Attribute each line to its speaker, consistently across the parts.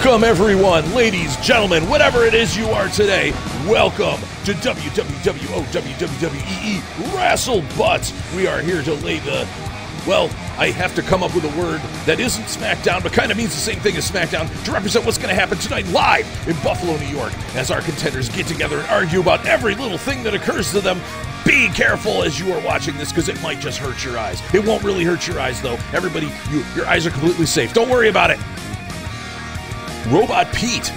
Speaker 1: Welcome everyone, ladies, gentlemen, whatever it is you are today, welcome to WWE RASSLEBUTTS. We are here to lay the, well, I have to come up with a word that isn't SmackDown, but kind of means the same thing as SmackDown, to represent what's going to happen tonight live in Buffalo, New York, as our contenders get together and argue about every little thing that occurs to them. Be careful as you are watching this, because it might just hurt your eyes. It won't really hurt your eyes, though. Everybody, your eyes are completely safe. Don't worry about it. Robot Pete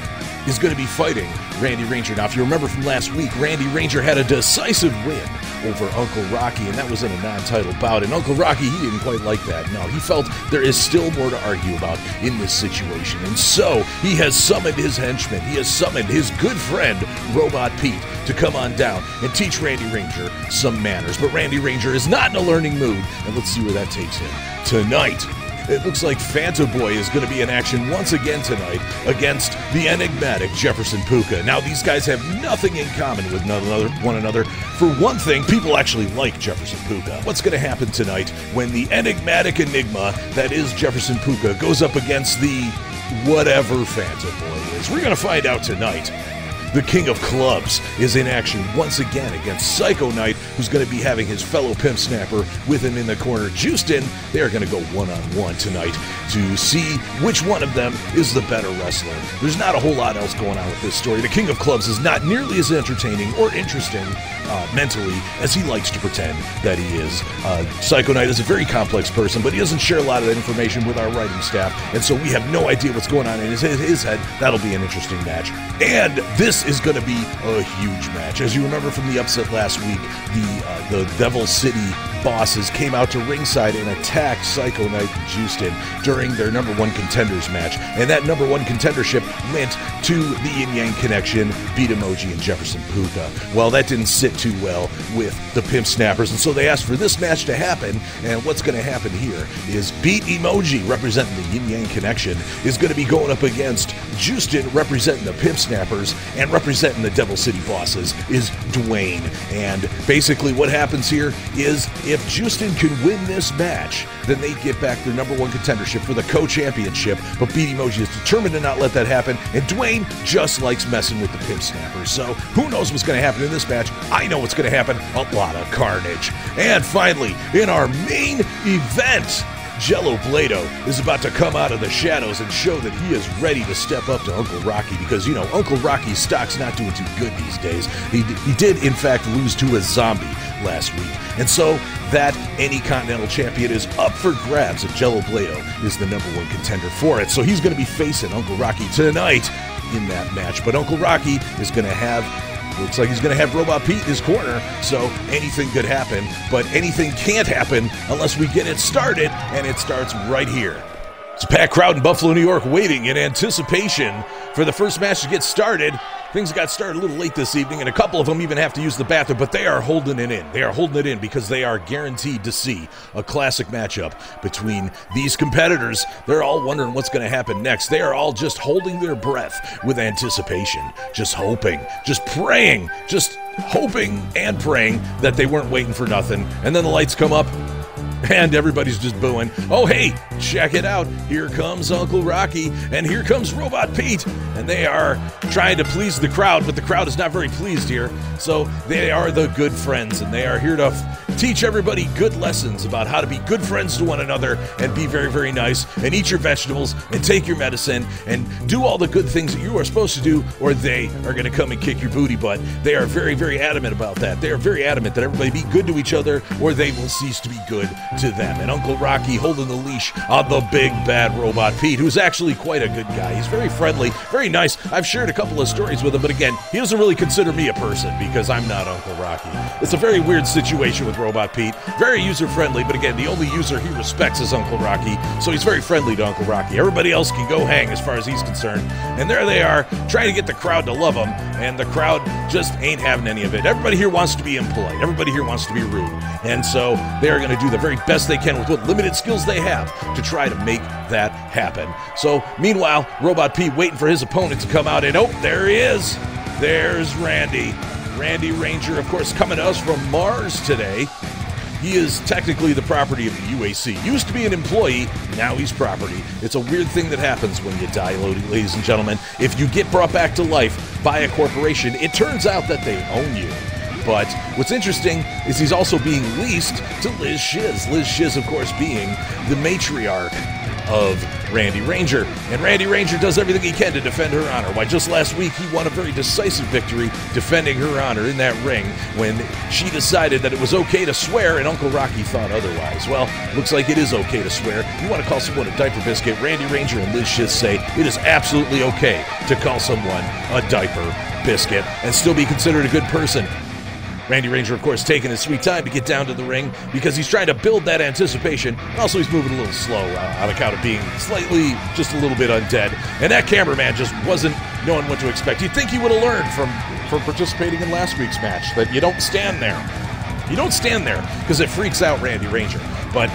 Speaker 1: is going to be fighting Randy Ranger. Now, if you remember from last week, Randy Ranger had a decisive win over Uncle Rocky, and that was in a non-title bout. And Uncle Rocky, he didn't quite like that. No, he felt there is still more to argue about in this situation. And so he has summoned his henchman. He has summoned his good friend, Robot Pete, to come on down and teach Randy Ranger some manners. But Randy Ranger is not in a learning mood, and let's see where that takes him tonight. It looks like Fantaboi is going to be in action once again tonight against the enigmatic Jefferson Pooka. Now, these guys have nothing in common with one another. For one thing, people actually like Jefferson Pooka. What's going to happen tonight when the enigmatic enigma that is Jefferson Pooka goes up against the whatever Fantaboi is? We're going to find out tonight. The King of Clubs is in action once again against Psycho Knight, who's going to be having his fellow Pimp Snapper with him in the corner, Jooztin. They are going to go one-on-one tonight to see which one of them is the better wrestler. There's not a whole lot else going on with this story. The King of Clubs is not nearly as entertaining or interesting mentally as he likes to pretend that he is. Psycho Knight is a very complex person, but he doesn't share a lot of information with our writing staff, and so we have no idea what's going on in his head. That'll be an interesting match. And this is going to be a huge match. As you remember from the upset last week, the Devil City bosses came out to ringside and attacked Psycho Knight and Jooztin during their number one contenders match. And that number one contendership went to the Yin Yang Connection, beat Emoji and Jefferson Pooka. Well, that didn't sit too well with the Pimp Snappers, and so they asked for this match to happen. And what's going to happen here is Beat Emoji, representing the Yin Yang Connection, is going to be going up against Jooztin, representing the Pimp Snappers, and representing the Devil City bosses is Dwayne. And basically what happens here is if Jooztin can win this match, then they get back their number one contendership for the co-championship. But Beat Emoji is determined to not let that happen, and Dwayne just likes messing with the Pimp Snappers. So who knows what's going to happen in this match? I know what's going to happen. A lot of carnage. And finally, in our main event, Gelobledo is about to come out of the shadows and show that he is ready to step up to Uncle Rocky, because, you know, Uncle Rocky's stock's not doing too good these days. He did, in fact, lose to a zombie last week. And so that Anycontinental Champion is up for grabs, and Gelobledo is the number one contender for it. So he's going to be facing Uncle Rocky tonight in that match. But Uncle Rocky is going to have, looks like he's going to have Robot Pete in his corner, so anything could happen, but anything can't happen unless we get it started, and it starts right here. It's a packed crowd in Buffalo, New York, waiting in anticipation for the first match to get started. Things got started a little late this evening, and a couple of them even have to use the bathroom, but they are holding it in. They are holding it in because they are guaranteed to see a classic matchup between these competitors. They're all wondering what's going to happen next. They are all just holding their breath with anticipation, just hoping, just praying, just hoping and praying that they weren't waiting for nothing. And then the lights come up, and everybody's just booing. Oh, hey, check it out. Here comes Uncle Rocky, and here comes Robot Pete. And they are trying to please the crowd, but the crowd is not very pleased here. So they are the good friends, and they are here to teach everybody good lessons about how to be good friends to one another and be very, very nice, and eat your vegetables and take your medicine and do all the good things that you are supposed to do, or they are going to come and kick your booty butt. They are very, very adamant about that. They are very adamant that everybody be good to each other, or they will cease to be good to them. And Uncle Rocky holding the leash on the big bad Robot Pete, who's actually quite a good guy. He's very friendly, very nice. I've shared a couple of stories with him, but again, he doesn't really consider me a person because I'm not Uncle Rocky. It's a very weird situation with Robot Pete. Very user-friendly, but again, the only user he respects is Uncle Rocky, so he's very friendly to Uncle Rocky. Everybody else can go hang as far as he's concerned. And there they are, trying to get the crowd to love him, and the crowd just ain't having any of it. Everybody here wants to be impolite. Everybody here wants to be rude. And so they are going to do the very best they can with what limited skills they have to try to make that happen. So, meanwhile, Robot Pete waiting for his opponent to come out, and oh, there he is. There's Randy. Randy Ranger, of course, coming to us from Mars today. he is technically the property of the UAC. Used to be an employee, now he's property. It's a weird thing that happens when you die, ladies and gentlemen. If you get brought back to life by a corporation, it turns out that they own you. But what's interesting is he's also being leased to Liz Shiz. Liz Shiz, of course, being the matriarch of Randy Ranger. And Randy Ranger does everything he can to defend her honor. Why, just last week, he won a very decisive victory defending her honor in that ring when she decided that it was okay to swear and Uncle Rocky thought otherwise. Well, looks like it is okay to swear. You want to call someone a diaper biscuit, Randy Ranger and Liz Shiz say it is absolutely okay to call someone a diaper biscuit and still be considered a good person. Randy Ranger, of course, taking his sweet time to get down to the ring because he's trying to build that anticipation. Also, he's moving a little slow on account of being slightly, just a little bit undead. And that cameraman just wasn't knowing what to expect. You'd think he would have learned from participating in last week's match that you don't stand there. You don't stand there because it freaks out Randy Ranger. But,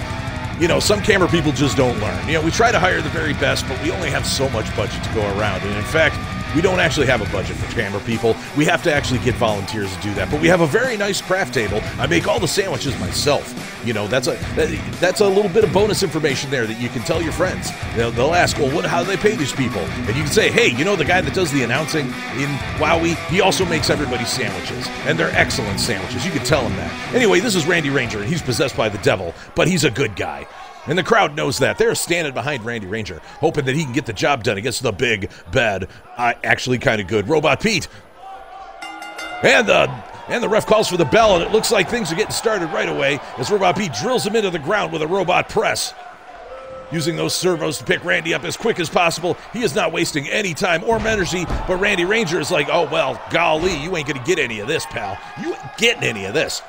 Speaker 1: you know, some camera people just don't learn. You know, we try to hire the very best, but we only have so much budget to go around. And in fact, we don't actually have a budget for camera people. We have to actually get volunteers to do that. But we have a very nice craft table. I make all the sandwiches myself. You know, that's a little bit of bonus information there that you can tell your friends. They'll ask, well, how do they pay these people? And you can say, hey, you know the guy that does the announcing in WowWee? He also makes everybody sandwiches. And they're excellent sandwiches. You can tell him that. Anyway, this is Randy Ranger, and he's possessed by the devil, but he's a good guy. And the crowd knows that. They're standing behind Randy Ranger, hoping that he can get the job done against the big, bad, actually kind of good Robot Pete. And the ref calls for the bell, and it looks like things are getting started right away as Robot Pete drills him into the ground with a robot press. Using those servos to pick Randy up as quick as possible. He is not wasting any time or energy, but Randy Ranger is like, oh, well, golly, you ain't going to get any of this, pal. You ain't getting any of this.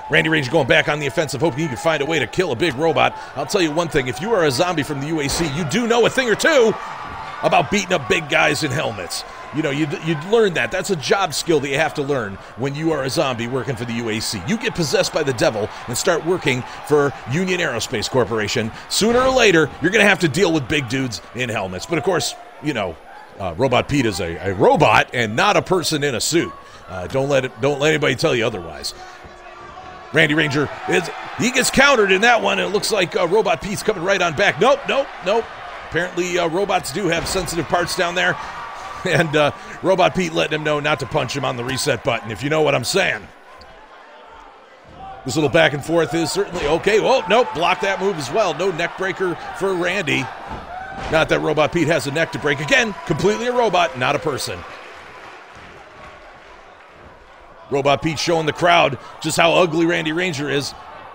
Speaker 1: Randy Ranger going back on the offensive, hoping he can find a way to kill a big robot. I'll tell you one thing, if you are a zombie from the UAC, you do know a thing or two about beating up big guys in helmets. You know, you'd learn that. That's a job skill that you have to learn when you are a zombie working for the UAC. You get possessed by the devil and start working for Union Aerospace Corporation. Sooner or later, you're going to have to deal with big dudes in helmets. But of course, you know, Robot Pete is a robot and not a person in a suit. Don't let anybody tell you otherwise. Randy Ranger, he gets countered in that one, and it looks like Robot Pete's coming right on back. Nope. Apparently, robots do have sensitive parts down there, and Robot Pete letting him know not to punch him on the reset button, if you know what I'm saying. This little back and forth is certainly okay. Oh, nope, block that move as well. No neck breaker for Randy. Not that Robot Pete has a neck to break. Again, completely a robot, not a person. Robot Pete showing the crowd just how ugly Randy Ranger is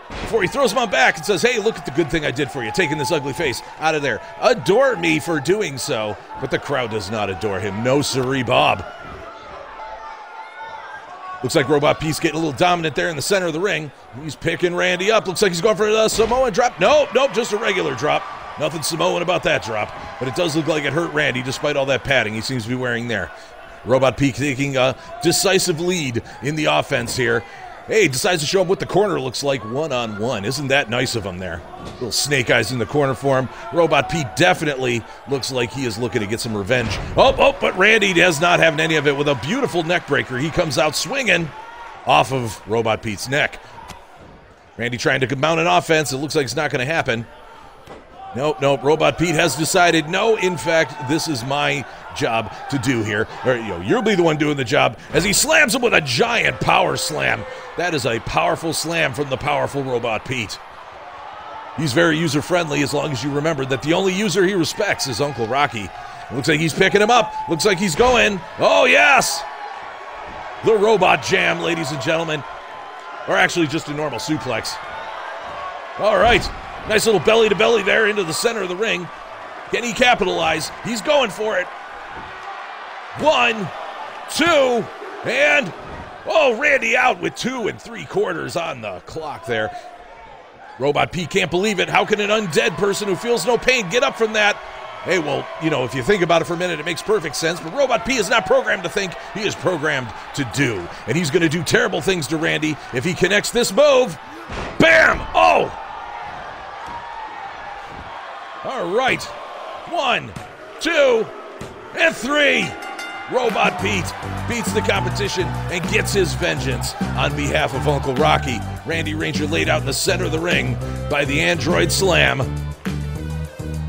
Speaker 1: before he throws him on back and says, hey, look at the good thing I did for you, taking this ugly face out of there. Adore me for doing so. But the crowd does not adore him. No siree, Bob. Looks like Robot Pete's getting a little dominant there in the center of the ring. He's picking Randy up. Looks like he's going for a Samoan drop. Nope, just a regular drop. Nothing Samoan about that drop. But it does look like it hurt Randy despite all that padding he seems to be wearing there. Robot Pete taking a decisive lead in the offense here. Hey, decides to show him what the corner looks like one-on-one. Isn't that nice of him there? Little snake eyes in the corner for him. Robot Pete definitely looks like he is looking to get some revenge. Oh, but Randy does not have any of it with a beautiful neck breaker. He comes out swinging off of Robot Pete's neck. Randy trying to mount an offense. It looks like it's not going to happen. Nope. Robot Pete has decided, no, in fact, this is my job to do here. Or, you'll be the one doing the job as he slams him with a giant power slam. That is a powerful slam from the powerful Robot Pete. He's very user-friendly as long as you remember that the only user he respects is Uncle Rocky. It looks like he's picking him up. Looks like he's going. Oh, yes! The Robot Jam, ladies and gentlemen. Or actually just a normal suplex. All right. Nice little belly-to-belly there into the center of the ring. Can he capitalize? He's going for it. 1, 2, and... oh, Randy out with 2 3/4 on the clock there. Robot Pete can't believe it. How can an undead person who feels no pain get up from that? Hey, well, if you think about it for a minute, it makes perfect sense. But Robot Pete is not programmed to think. He is programmed to do. And he's going to do terrible things to Randy if he connects this move. Bam! Oh! All right. 1, 2, and 3. Robot Pete beats the competition and gets his vengeance on behalf of Uncle Rocky. Randy Ranger laid out in the center of the ring by the Android Slam.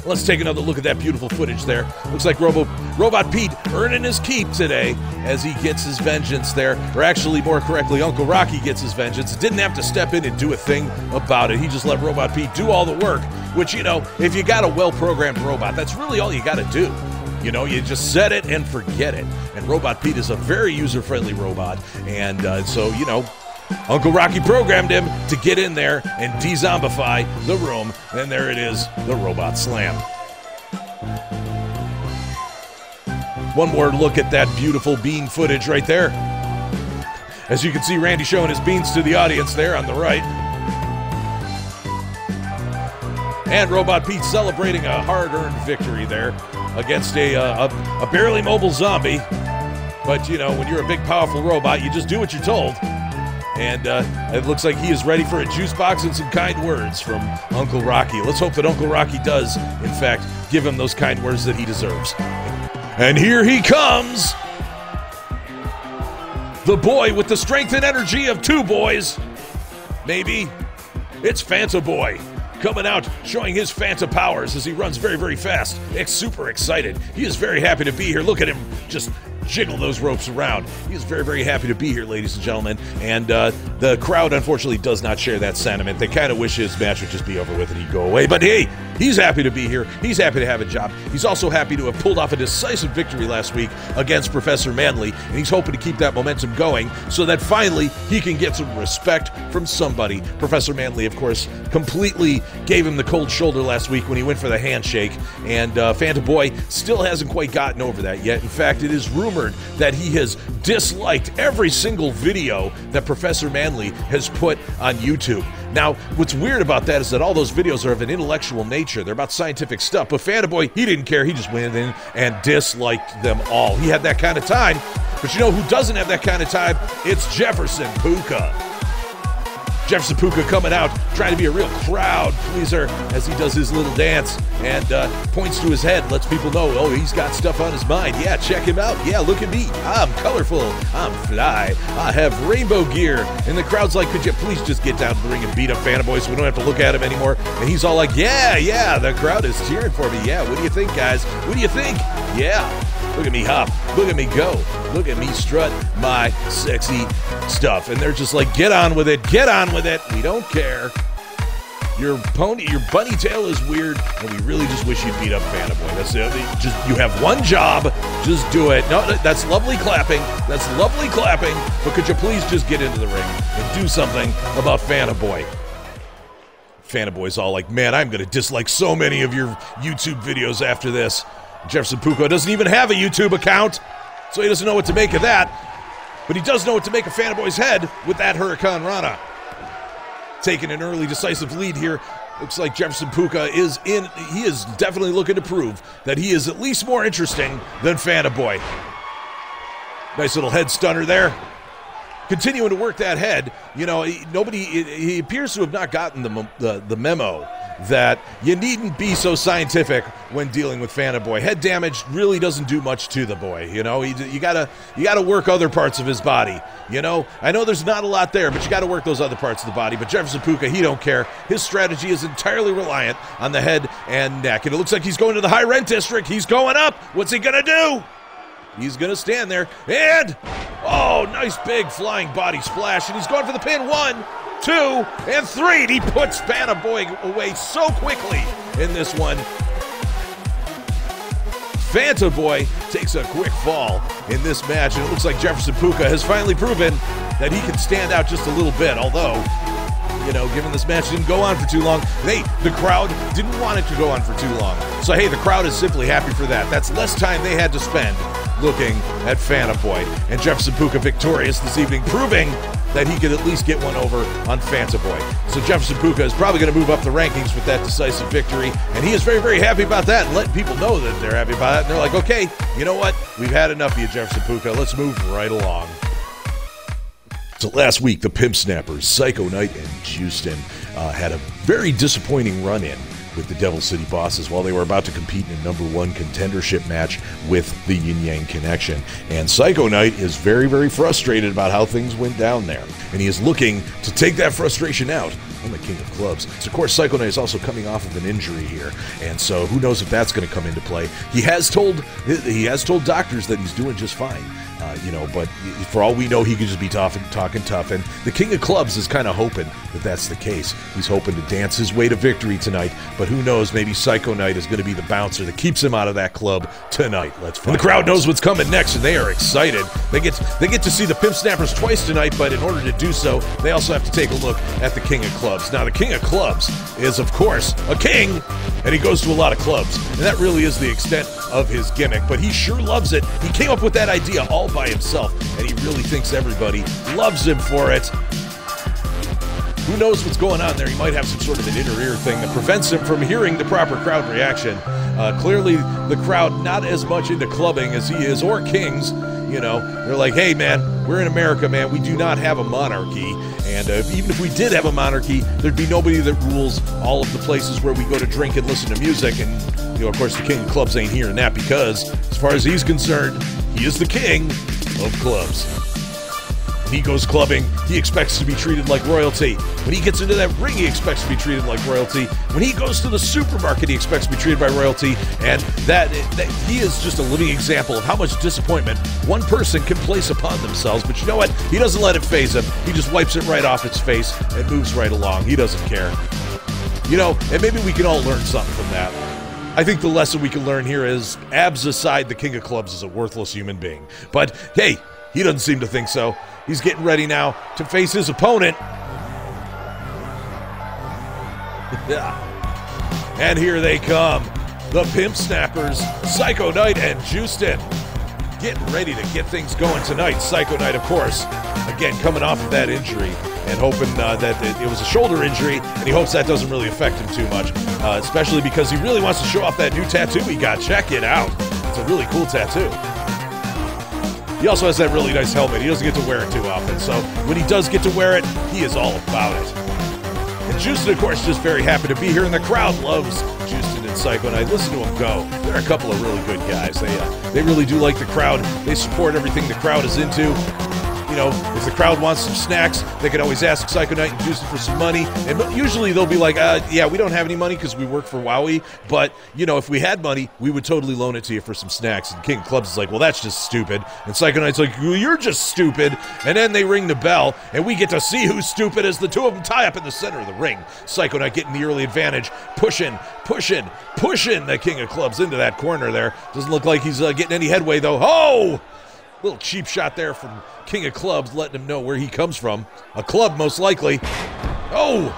Speaker 1: Let's take another look at that beautiful footage there. Looks like Robot Pete earning his keep today as he gets his vengeance there. Or actually, more correctly, Uncle Rocky gets his vengeance. Didn't have to step in and do a thing about it. He just let Robot Pete do all the work, which, you know, if you got a well-programmed robot, that's really all you got to do. You know, you just set it and forget it. And Robot Pete is a very user-friendly robot. And so, you know, Uncle Rocky programmed him to get in there and de-zombify the room. And there it is, the Robot Slam. One more look at that beautiful bean footage right there. As you can see, Randy showing his beans to the audience there on the right. And Robot Pete celebrating a hard-earned victory there against a barely mobile zombie. But, you know, when you're a big, powerful robot, you just do what you're told. And it looks like he is ready for a juice box and some kind words from Uncle Rocky. Let's hope that Uncle Rocky does, in fact, give him those kind words that he deserves. And here he comes! The boy with the strength and energy of two boys. Maybe. It's Fantaboi. Coming out, showing his Fanta powers as he runs very, very fast. Super excited. He is very happy to be here. Look at him just jiggle those ropes around. He is very, very happy to be here, ladies and gentlemen. And the crowd, unfortunately, does not share that sentiment. They kind of wish his match would just be over with and he'd go away. But hey, he's happy to be here. He's happy to have a job. He's also happy to have pulled off a decisive victory last week against Professor Manley. And he's hoping to keep that momentum going so that finally he can get some respect from somebody. Professor Manley, of course, completely gave him the cold shoulder last week when he went for the handshake. And Fantaboi still hasn't quite gotten over that yet. In fact, it is rumored that he has disliked every single video that Professor Manley has put on YouTube. Now, what's weird about that is that all those videos are of an intellectual nature. They're about scientific stuff. But Fantaboi, he didn't care. He just went in and disliked them all. He had that kind of time. But you know who doesn't have that kind of time? It's Jefferson Pooka. Jefferson Pooka coming out, trying to be a real crowd pleaser as he does his little dance and points to his head, lets people know, oh, he's got stuff on his mind. Yeah, check him out. Yeah, look at me. I'm colorful. I'm fly. I have rainbow gear. And the crowd's like, could you please just get down to the ring and beat up Fantaboi so we don't have to look at him anymore? And he's all like, yeah, the crowd is cheering for me. Yeah, what do you think, guys? What do you think? Yeah. Look at me hop. Look at me go. Look at me strut my sexy stuff. And they're just like, get on with it. Get on with it. We don't care. Your bunny tail is weird, and we really just wish you'd beat up Fantaboi. That's it. You have one job. Just do it. No, that's lovely clapping. That's lovely clapping. But could you please just get into the ring and do something about Fantaboi? Fantaboi's all like, man, I'm going to dislike so many of your YouTube videos after this. Jefferson Pooka doesn't even have a YouTube account, so he doesn't know what to make of that. But he does know what to make of Fantaboi's head with that Hurricane Rana. Taking an early decisive lead here. Looks like Jefferson Pooka is in. He is definitely looking to prove that he is at least more interesting than Fantaboi. Nice little head stunner there. Continuing to work that head. You know, he appears to have not gotten the memo that you needn't be so scientific when dealing with Fantaboi. Head damage really doesn't do much to the boy. You know, you gotta work other parts of his body. You know, I know there's not a lot there, but you gotta work those other parts of the body. But Jefferson Pooka, he don't care. His strategy is entirely reliant on the head and neck. And it looks like he's going to the high rent district. He's going up. What's he gonna do? He's going to stand there, and, oh, nice big flying body splash, and he's going for the pin. 1, 2, and 3, and he puts Fantaboi away so quickly in this one. Fantaboi takes a quick fall in this match, and it looks like Jefferson Pooka has finally proven that he can stand out just a little bit, although, you know, given this match didn't go on for too long, the crowd didn't want it to go on for too long. So, hey, the crowd is simply happy for that. That's less time they had to spend looking at Fantaboi. And Jefferson Pooka victorious this evening, proving that he could at least get one over on Fantaboi. So Jefferson Pooka is probably going to move up the rankings with that decisive victory, and he is very, very happy about that and letting people know that they're happy about it. And they're like, okay, you know what? We've had enough of you, Jefferson Pooka. Let's move right along. So last week, the Pimp Snappers, Psycho Knight and Jooztin, had a very disappointing run-in with the Devil City Bosses while they were about to compete in a #1 contendership match with the Yin Yang Connection. And Psycho Knight is very, very frustrated about how things went down there. And he is looking to take that frustration out on the King of Clubs. So, of course, Psycho Knight is also coming off of an injury here. And so who knows if that's going to come into play. He has told doctors that he's doing just fine. But for all we know, he could just be talking tough. And the King of Clubs is kind of hoping that that's the case. He's hoping to dance his way to victory tonight. But who knows, maybe Psycho Knight is going to be the bouncer that keeps him out of that club tonight. Let's find out. The crowd knows what's coming next, and they are excited. They get to see the Pimp Snappers twice tonight, but in order to do so, they also have to take a look at the King of Clubs. Now, the King of Clubs is, of course, a king, and he goes to a lot of clubs. And that really is the extent of his gimmick, but he sure loves it. He came up with that idea all by himself, and he really thinks everybody loves him for it. Who knows what's going on there? He might have some sort of an inner ear thing that prevents him from hearing the proper crowd reaction. Clearly, the crowd not as much into clubbing as he is, or kings. They're like, hey, man, we're in America, man. We do not have a monarchy. And even if we did have a monarchy, there'd be nobody that rules all of the places where we go to drink and listen to music. And, of course, the King of Clubs ain't hearing that because, as far as he's concerned, he is the king of clubs. When he goes clubbing, he expects to be treated like royalty. When he gets into that ring, he expects to be treated like royalty. When he goes to the supermarket, he expects to be treated by royalty. And that he is just a living example of how much disappointment one person can place upon themselves. But you know what? He doesn't let it faze him. He just wipes it right off its face and moves right along. He doesn't care. And maybe we can all learn something from that. I think the lesson we can learn here is, abs aside, the King of Clubs is a worthless human being. But, hey, he doesn't seem to think so. He's getting ready now to face his opponent. And here they come. The Pimp Snappers, Psycho Knight and Jooztin. Getting ready to get things going tonight. Psycho Knight, of course, again, coming off of that injury and hoping that it was a shoulder injury, and he hopes that doesn't really affect him too much, especially because he really wants to show off that new tattoo he got. Check it out. It's a really cool tattoo. He also has that really nice helmet. He doesn't get to wear it too often, so when he does get to wear it, he is all about it. And Jooztin, of course, just very happy to be here, and the crowd loves Jooztin and Psycho Knight. Listen to him go. They're a couple of really good guys. They really do like the crowd. They support everything the crowd is into. If the crowd wants some snacks, they can always ask Psycho Knight and Jooztin for some money. And usually they'll be like, yeah, we don't have any money because we work for WowWee. But, if we had money, we would totally loan it to you for some snacks. And King of Clubs is like, well, that's just stupid. And Psycho Knight's like, well, you're just stupid. And then they ring the bell, and we get to see who's stupid as the two of them tie up in the center of the ring. Psycho Knight getting the early advantage, pushing the King of Clubs into that corner there. Doesn't look like he's getting any headway, though. Oh! Little cheap shot there from King of Clubs, letting him know where he comes from. A club, most likely. Oh!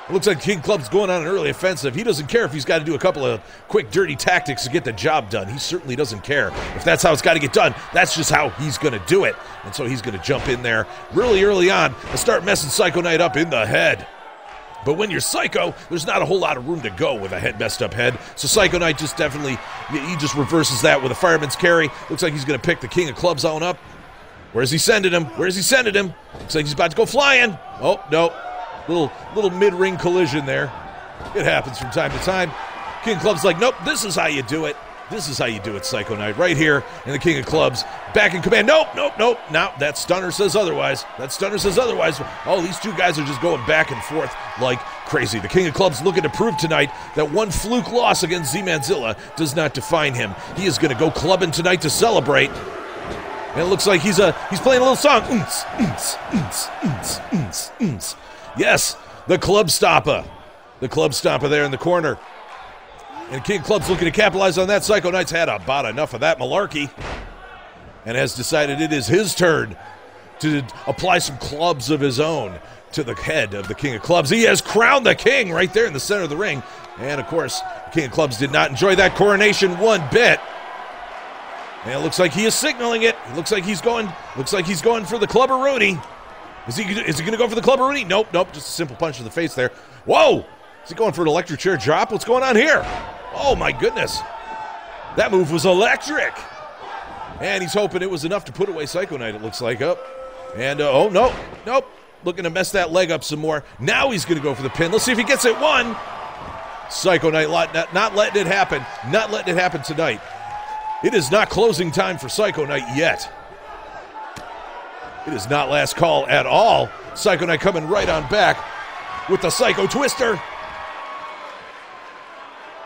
Speaker 1: It looks like King of Clubs going on an early offensive. He doesn't care if he's got to do a couple of quick, dirty tactics to get the job done. He certainly doesn't care. If that's how it's got to get done, that's just how he's going to do it. And so he's going to jump in there really early on and start messing Psycho Knight up in the head. But when you're Psycho, there's not a whole lot of room to go with a messed up head. So Psycho Knight just he just reverses that with a fireman's carry. Looks like he's going to pick the King of Clubs on up. Where's he sending him? Looks like he's about to go flying. Oh, no. Little mid-ring collision there. It happens from time to time. King of Clubs like, nope, this is how you do it. This is how you do it, Psycho Knight. Right here, and the King of Clubs back in command. Nope. Now, that stunner says otherwise. Oh, these two guys are just going back and forth like crazy. The King of Clubs looking to prove tonight that one fluke loss against Z-Manzilla does not define him. He is going to go clubbing tonight to celebrate. And it looks like he's playing a little song. Yes, the Club Stopper. The Club Stopper there in the corner. And King of Clubs looking to capitalize on that. Psycho Knight's had about enough of that malarkey and has decided it is his turn to apply some clubs of his own to the head of the King of Clubs. He has crowned the king right there in the center of the ring. And, of course, the King of Clubs did not enjoy that coronation one bit. And it looks like he is signaling it. It looks like he's going for the Clubber-Rooney. Is he going to go for the Clubber-Rooney? Nope. Just a simple punch to the face there. Whoa! Is he going for an electric chair drop? What's going on here? Oh, my goodness. That move was electric. And he's hoping it was enough to put away Psycho Knight, it looks like. Up. And, oh, no. Nope. Looking to mess that leg up some more. Now he's going to go for the pin. Let's see if he gets it. One. Psycho Knight not letting it happen. Not letting it happen tonight. It is not closing time for Psycho Knight yet. It is not last call at all. Psycho Knight coming right on back with the Psycho Twister.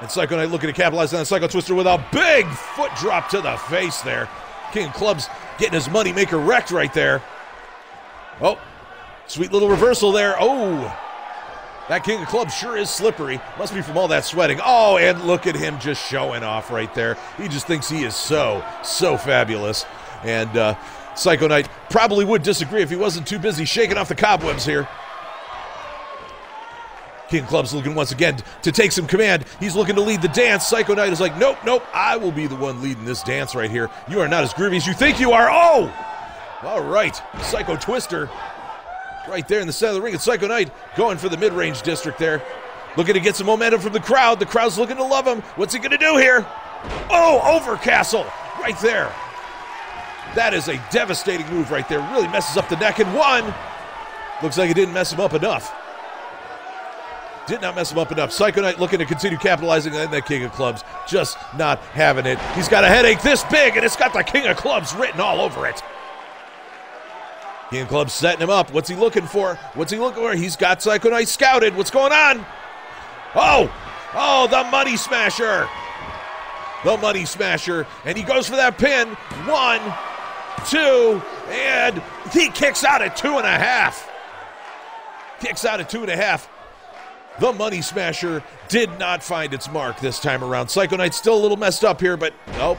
Speaker 1: And Psycho Knight looking to capitalize on the Psycho Twister with a big foot drop to the face there. King of Clubs getting his moneymaker wrecked right there. Oh, sweet little reversal there. Oh, that King of Clubs sure is slippery. Must be from all that sweating. Oh, and look at him just showing off right there. He just thinks he is so fabulous. And Psycho Knight probably would disagree if he wasn't too busy shaking off the cobwebs here. King of Clubs looking once again to take some command. He's looking to lead the dance. Psycho Knight is like, nope, I will be the one leading this dance right here. You are not as groovy as you think you are. Oh! All right, Psycho Twister right there in the center of the ring. And Psycho Knight going for the mid-range district there. Looking to get some momentum from the crowd. The crowd's looking to love him. What's he going to do here? Oh, Overcastle right there. That is a devastating move right there. Really messes up the neck. And one. Looks like it didn't mess him up enough. Did not mess him up enough. Psycho Knight looking to continue capitalizing on that King of Clubs. Just not having it. He's got a headache this big, and it's got the King of Clubs written all over it. King of Clubs setting him up. What's he looking for? What's he looking for? He's got Psycho Knight scouted. What's going on? Oh, the Money Smasher. The Money Smasher. And he goes for that pin. 1, 2, and he kicks out at 2.5. Kicks out at 2.5. The Money Smasher did not find its mark this time around. Psycho Knight's still a little messed up here, but nope.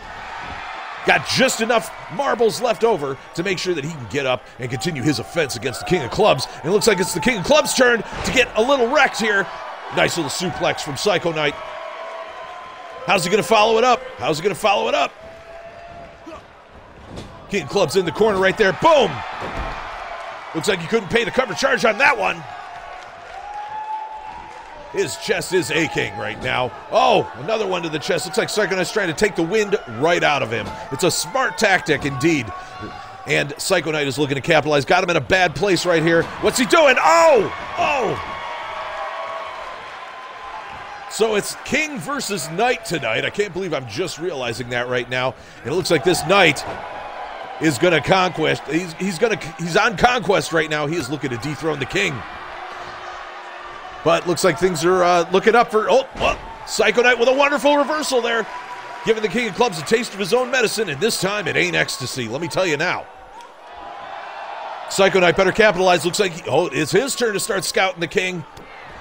Speaker 1: Got just enough marbles left over to make sure that he can get up and continue his offense against the King of Clubs. And it looks like it's the King of Clubs' turn to get a little wrecked here. Nice little suplex from Psycho Knight. How's he going to follow it up? King of Clubs in the corner right there. Boom! Looks like he couldn't pay the cover charge on that one. His chest is aching right now. Oh, another one to the chest. Looks like Psycho Knight's trying to take the wind right out of him. It's a smart tactic indeed. And Psycho Knight is looking to capitalize. Got him in a bad place right here. What's he doing? Oh! So it's King versus Knight tonight. I can't believe I'm just realizing that right now. And it looks like this Knight is going to conquest. He's on conquest right now. He is looking to dethrone the King. But looks like things are looking up for... Psycho Knight with a wonderful reversal there. Giving the King of Clubs a taste of his own medicine, and this time it ain't ecstasy. Let me tell you now. Psycho Knight better capitalize. Looks like it's his turn to start scouting the King.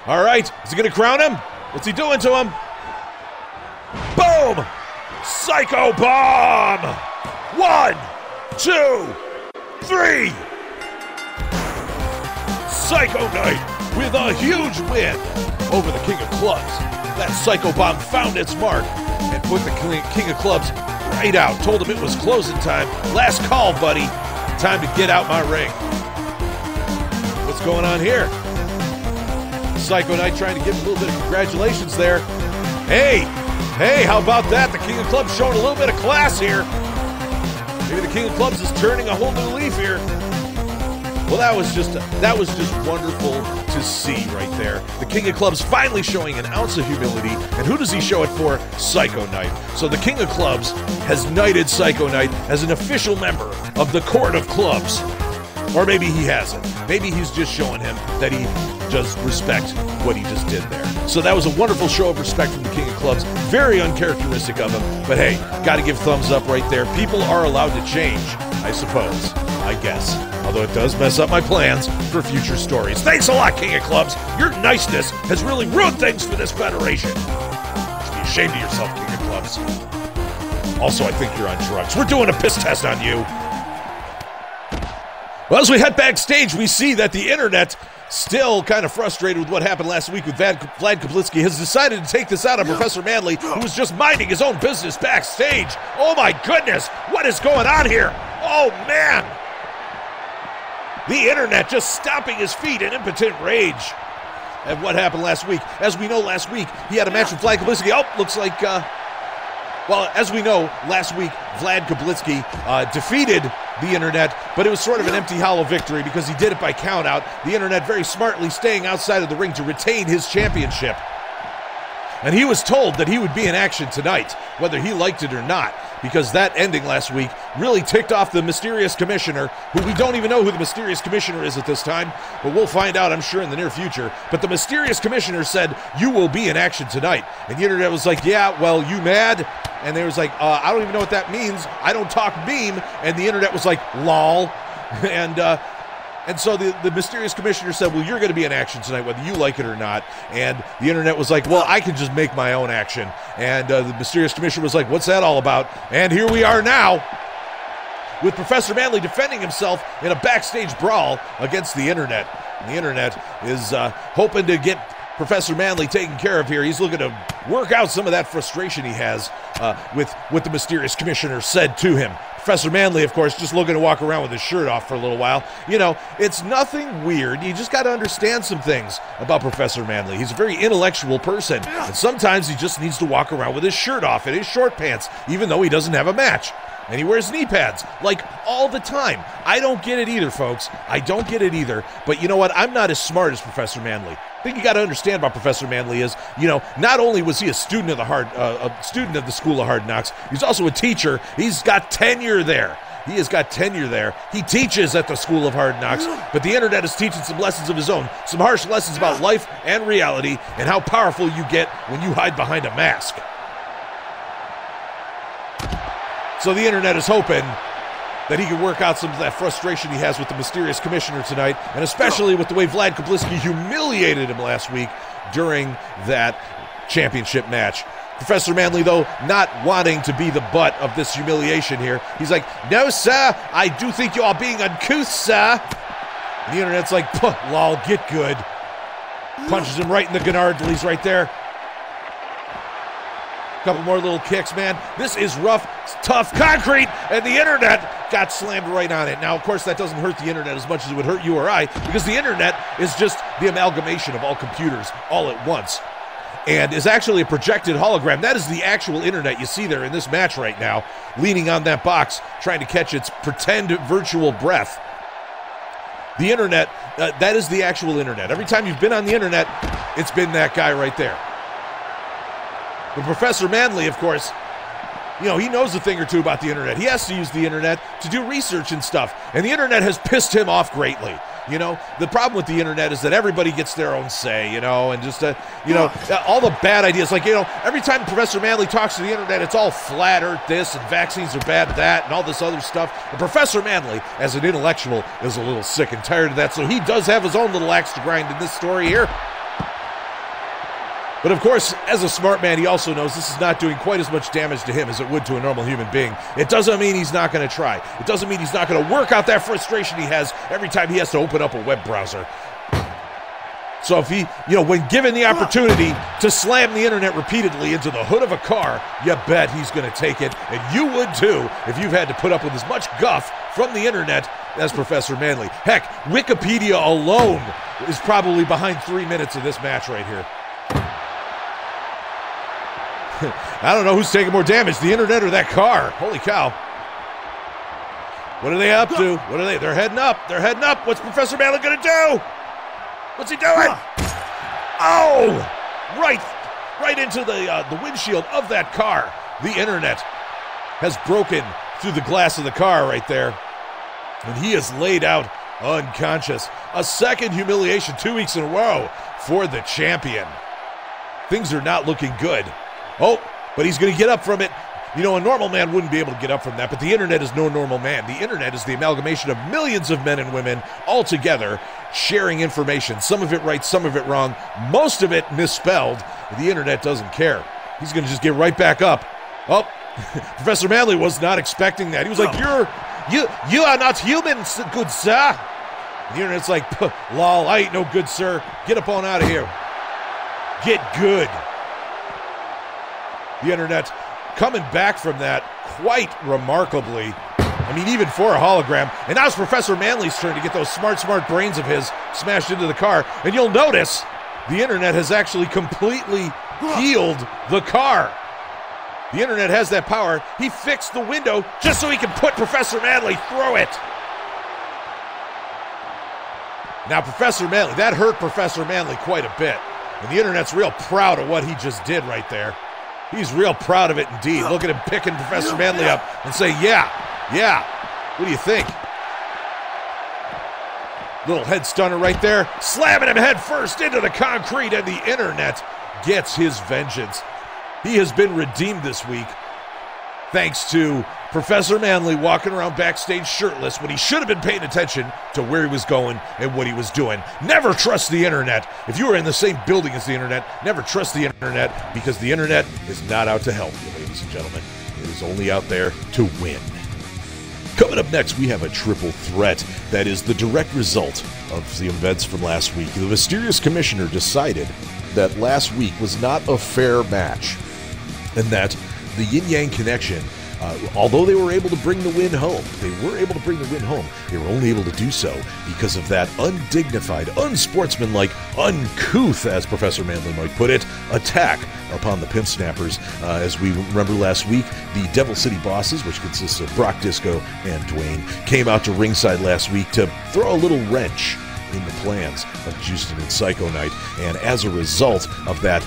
Speaker 1: All right. Is he going to crown him? What's he doing to him? Boom! Psycho Bomb! 1, 2, 3. Psycho Knight with a huge win over the King of Clubs. That Psycho Bomb found its mark and put the King of Clubs right out. Told him it was closing time. Last call, buddy. Time to get out my ring. What's going on here? Psycho Knight trying to give him a little bit of congratulations there. Hey, how about that? The King of Clubs showing a little bit of class here. Maybe the King of Clubs is turning a whole new leaf here. Well, that was just wonderful to see right there. The King of Clubs finally showing an ounce of humility. And who does he show it for? Psycho Knight. So the King of Clubs has knighted Psycho Knight as an official member of the Court of Clubs. Or maybe he hasn't. Maybe he's just showing him that he does respect what he just did there. So that was a wonderful show of respect from the King of Clubs. Very uncharacteristic of him. But hey, got to give thumbs up right there. People are allowed to change, I suppose. I guess. Although it does mess up my plans for future stories. Thanks a lot, King of Clubs. Your niceness has really ruined things for this federation. You should be ashamed of yourself, King of Clubs. Also, I think you're on drugs. We're doing a piss test on you. Well, as we head backstage, we see that the internet, still kind of frustrated with what happened last week with Vlad Kaplitsky, has decided to take this out on Professor Manley, who was just minding his own business backstage. Oh my goodness, what is going on here? Oh man! The internet just stomping his feet in impotent rage at what happened last week. As we know, last week, he had a match with Vlad Kaplitsky. Oh, looks like, well, as we know, last week, Vlad Kaplitsky defeated the internet, but it was sort of an empty, hollow victory because he did it by countout. The internet very smartly staying outside of the ring to retain his championship. And he was told that he would be in action tonight, whether he liked it or not, because that ending last week really ticked off the mysterious commissioner, who we don't even know who the mysterious commissioner is at this time, but we'll find out, I'm sure, in the near future. But the mysterious commissioner said, you will be in action tonight. And the internet was like, yeah, well, you mad? And they was like, I don't even know what that means. I don't talk meme. And the internet was like, lol. And so the mysterious commissioner said, well, you're going to be in action tonight, whether you like it or not. And the internet was like, well, I can just make my own action. And the mysterious commissioner was like, what's that all about? And here we are now, with Professor Manley defending himself in a backstage brawl against the internet. And the internet is hoping to get Professor Manley taken care of here. He's looking to work out some of that frustration he has with what the mysterious commissioner said to him. Professor Manley, of course, just looking to walk around with his shirt off for a little while. You know, it's nothing weird. You just got to understand some things about Professor Manley. He's a very intellectual person, and sometimes he just needs to walk around with his shirt off and his short pants, even though he doesn't have a match. And he wears knee pads, like, all the time. I don't get it either, folks. I don't get it either. But you know what? I'm not as smart as Professor Manley. I think you got to understand about Professor Manley is, you know, not only was he a student of the School of Hard Knocks, he's also a teacher. He's got tenure there. He has got tenure there. He teaches at the School of Hard Knocks, but the internet is teaching some lessons of his own, some harsh lessons about life and reality and how powerful you get when you hide behind a mask. So the internet is hoping that he can work out some of that frustration he has with the mysterious commissioner tonight, and especially with the way Vlad Kapliski humiliated him last week during that championship match. Professor Manley, though, not wanting to be the butt of this humiliation here. He's like, no, sir, I do think you are being uncouth, sir. And the internet's like, lol, get good. Punches him right in the gonardles right there. Couple more little kicks, man. This is rough, tough concrete, and the internet got slammed right on it. Now, of course, that doesn't hurt the internet as much as it would hurt you or I, because the internet is just the amalgamation of all computers all at once, and is actually a projected hologram. That is the actual internet you see there in this match right now, leaning on that box, trying to catch its pretend virtual breath. The internet, that is the actual internet. Every time you've been on the internet, it's been that guy right there. But Professor Manley, of course, you know, he knows a thing or two about the internet. He has to use the internet to do research and stuff. And the internet has pissed him off greatly. You know, the problem with the internet is that everybody gets their own say, you know, and just, you know, all the bad ideas. Like, you know, every time Professor Manley talks to the internet, it's all flat earth this and vaccines are bad that and all this other stuff. And Professor Manley, as an intellectual, is a little sick and tired of that. So he does have his own little axe to grind in this story here. But of course, as a smart man, he also knows this is not doing quite as much damage to him as it would to a normal human being. It doesn't mean he's not going to try. It doesn't mean he's not going to work out that frustration he has every time he has to open up a web browser. So if he, you know, when given the opportunity to slam the internet repeatedly into the hood of a car, you bet he's going to take it. And you would too if you've had to put up with as much guff from the internet as Professor Manley. Heck, Wikipedia alone is probably behind 3 minutes of this match right here. I don't know who's taking more damage, the internet or that car. Holy cow. What are they up to? What are they? They're heading up. They're heading up. What's Professor Manley going to do? What's he doing? Oh! Right into the windshield of that car. The internet has broken through the glass of the car right there. And he is laid out unconscious. A second humiliation 2 weeks in a row for the champion. Things are not looking good. Oh, but he's going to get up from it. You know, a normal man wouldn't be able to get up from that, but the internet is no normal man. The internet is the amalgamation of millions of men and women all together sharing information. Some of it right, some of it wrong, most of it misspelled. The internet doesn't care. He's going to just get right back up. Oh, Professor Manley was not expecting that. He was like, you are not human, good sir. The internet's like, lol, I ain't no good, sir. Get up on out of here. Get good. The internet coming back from that quite remarkably. I mean, even for a hologram. And now it's Professor Manley's turn to get those smart brains of his smashed into the car. And you'll notice the internet has actually completely healed the car. The internet has that power. He fixed the window just so he can put Professor Manley through it. Now, Professor Manley, that hurt Professor Manley quite a bit. And the internet's real proud of what he just did right there. He's real proud of it indeed. Look at him picking Professor Manley up and say, yeah, what do you think? Little head stunner right there, slamming him head first into the concrete, and the internet gets his vengeance. He has been redeemed this week thanks to Professor Manley walking around backstage shirtless when he should have been paying attention to where he was going and what he was doing. Never trust the internet. If you are in the same building as the internet, never trust the internet, because the internet is not out to help you, ladies and gentlemen. It is only out there to win. Coming up next, we have a triple threat that is the direct result of the events from last week. The mysterious commissioner decided that last week was not a fair match, and that the Yin Yang Connection, although they were able to bring the win home, they were only able to do so because of that undignified, unsportsmanlike, uncouth, as Professor Manley might put it, attack upon the Pimp Snappers. As we remember last week, the Devil City Bosses, which consists of Brock Disco and Dwayne, came out to ringside last week to throw a little wrench in the plans of Jooztin and Psycho Knight, and as a result of that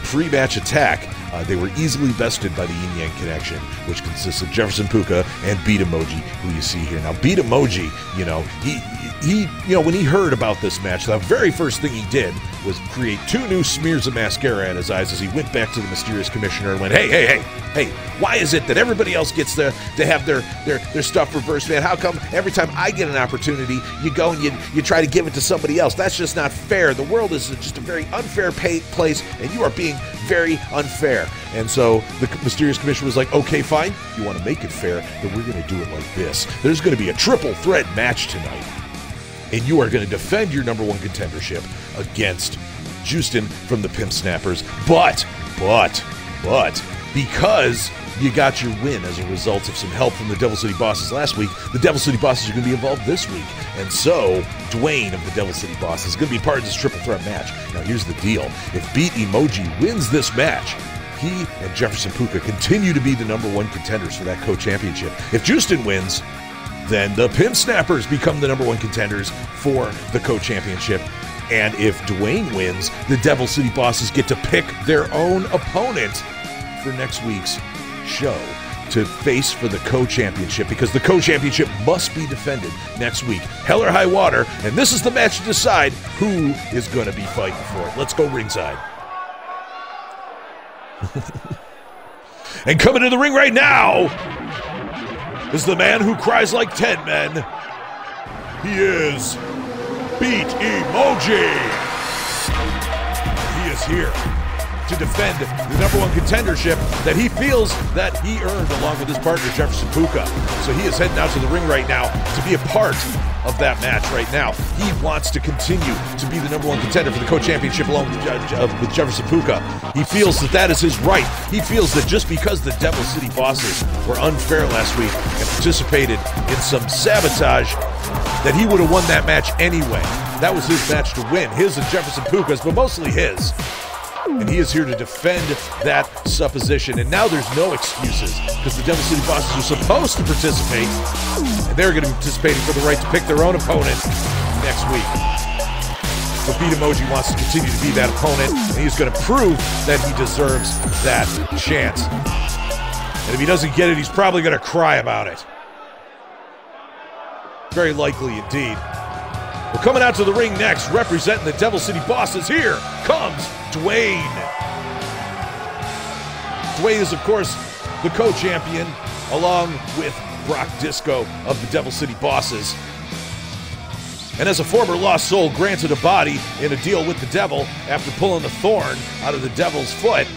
Speaker 1: pre-match attack, they were easily bested by the Yin Yang Connection, which consists of Jefferson Pooka and Beat Emoji, who you see here. Now, Beat Emoji, when he heard about this match, the very first thing he did was create 2 new smears of mascara in his eyes as he went back to the mysterious commissioner and went, hey, why is it that everybody else gets to have their stuff reversed, man? How come every time I get an opportunity, you go and you try to give it to somebody else? That's just not fair. The world is just a very unfair place, and you are being very unfair. And so the mysterious commissioner was like, okay, fine. You want to make it fair, then we're going to do it like this. There's going to be a triple threat match tonight, and you are going to defend your #1 contendership against Jooztin from the Pimp Snappers. But, because you got your win as a result of some help from the Devil City Bosses last week, the Devil City Bosses are going to be involved this week. And so, Dwayne of the Devil City Bosses is going to be part of this triple threat match. Now, here's the deal. If Beat Emoji wins this match, he and Jefferson Pooka continue to be the #1 contenders for that co-championship. If Jooztin wins, then the Pimp Snappers become the #1 contenders for the co-championship. And if Dwayne wins, the Devil City Bosses get to pick their own opponent for next week's show to face for the co-championship, because the co-championship must be defended next week, hell or high water, and this is the match to decide who is going to be fighting for it. Let's go ringside. And coming to the ring right now is the man who cries like 10 men. He is Beat Emoji. He is here to defend the #1 contendership that he feels that he earned along with his partner Jefferson Pooka. So he is heading out to the ring right now to be a part of that match right now. He wants to continue to be the #1 contender for the co-championship along with Jefferson Pooka. He feels that is his right. He feels that just because the Devil City Bosses were unfair last week and participated in some sabotage, that he would have won that match anyway. That was his match to win, his and Jefferson Pooka's, but mostly his. And he is here to defend that supposition. And now there's no excuses, because the Devil City Bosses are supposed to participate, and they're going to be participating for the right to pick their own opponent next week. But Beat Emoji wants to continue to be that opponent, and he's going to prove that he deserves that chance. And if he doesn't get it, he's probably going to cry about it. Very likely indeed. Well, coming out to the ring next, representing the Devil City Bosses, here comes Dwayne. Dwayne is, of course, the co-champion, along with Brock Disco of the Devil City Bosses. And as a former lost soul granted a body in a deal with the devil after pulling the thorn out of the devil's foot,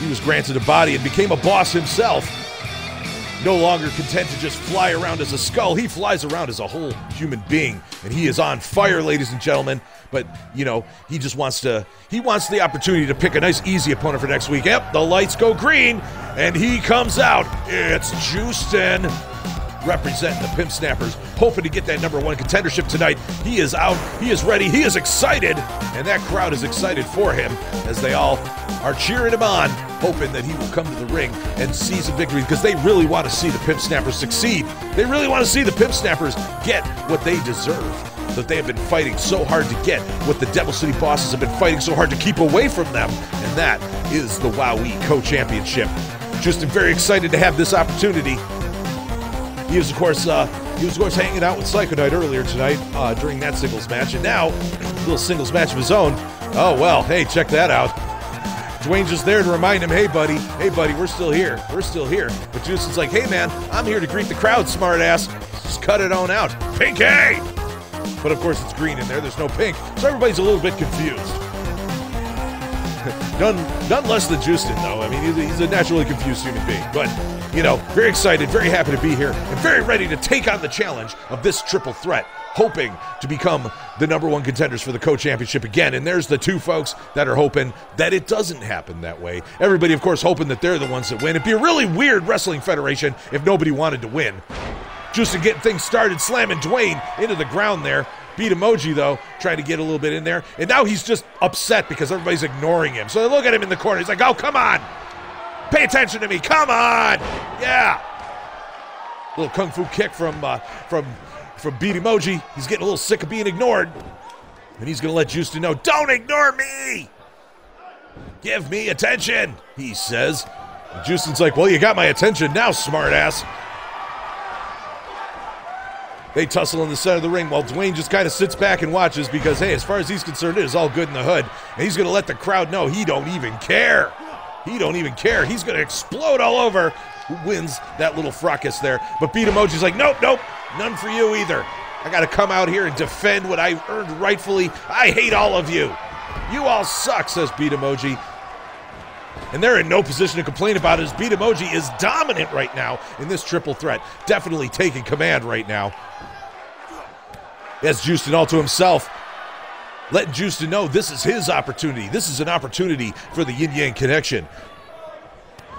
Speaker 1: he was granted a body and became a boss himself. No longer content to just fly around as a skull, he flies around as a whole human being, and he is on fire, ladies and gentlemen. But, he just wants the opportunity to pick a nice, easy opponent for next week. Yep, the lights go green, and he comes out. It's Jooztin. representing the Pimp Snappers, hoping to get that #1 contendership tonight. He is out, he is ready, he is excited, and that crowd is excited for him as they all are cheering him on, hoping that he will come to the ring and see some victory, because they really want to see the Pimp Snappers succeed. They really want to see the Pimp Snappers get what they deserve, that they have been fighting so hard to get, what the Devil City bosses have been fighting so hard to keep away from them, and that is the WoW Co-Championship. Jooztin very excited to have this opportunity. He was, of course, hanging out with Psycho Knight earlier tonight during that singles match, and now a little singles match of his own. Oh well, hey, check that out. Dwayne just there to remind him, hey buddy, we're still here, But Jooztin's like, hey man, I'm here to greet the crowd, smartass. Just cut it on out, Pinky. But of course it's green in there, there's no pink, so everybody's a little bit confused. None less than Jooztin, though. I mean, he's a naturally confused human being. But, you know, very excited, very happy to be here, and very ready to take on the challenge of this triple threat, hoping to become the #1 contenders for the Co-Championship again. And there's the two folks that are hoping that it doesn't happen that way. Everybody, of course, hoping that they're the ones that win. It'd be a really weird wrestling federation if nobody wanted to win. Jooztin getting things started, slamming Dwayne into the ground there. Beat Emoji, though, trying to get a little bit in there. And now he's just upset because everybody's ignoring him. So they look at him in the corner. He's like, oh, come on. Pay attention to me. Come on. Yeah. Little kung fu kick from Beat Emoji. He's getting a little sick of being ignored. And he's going to let Jooztin know, don't ignore me. Give me attention, he says. And Joustin's like, well, you got my attention now, smartass. They tussle in the center of the ring while Dwayne just kind of sits back and watches because, hey, as far as he's concerned, it is all good in the hood. And he's going to let the crowd know he don't even care. He don't even care. He's going to explode all over who wins that little fracas there. But Beat Emoji's like, nope, none for you either. I got to come out here and defend what I earned rightfully. I hate all of you. You all suck, says Beat Emoji. And they're in no position to complain about it as Beat Emoji is dominant right now in this triple threat. Definitely taking command right now. As Jooztin all to himself, letting Jooztin know this is his opportunity. This is an opportunity for the yin-yang connection.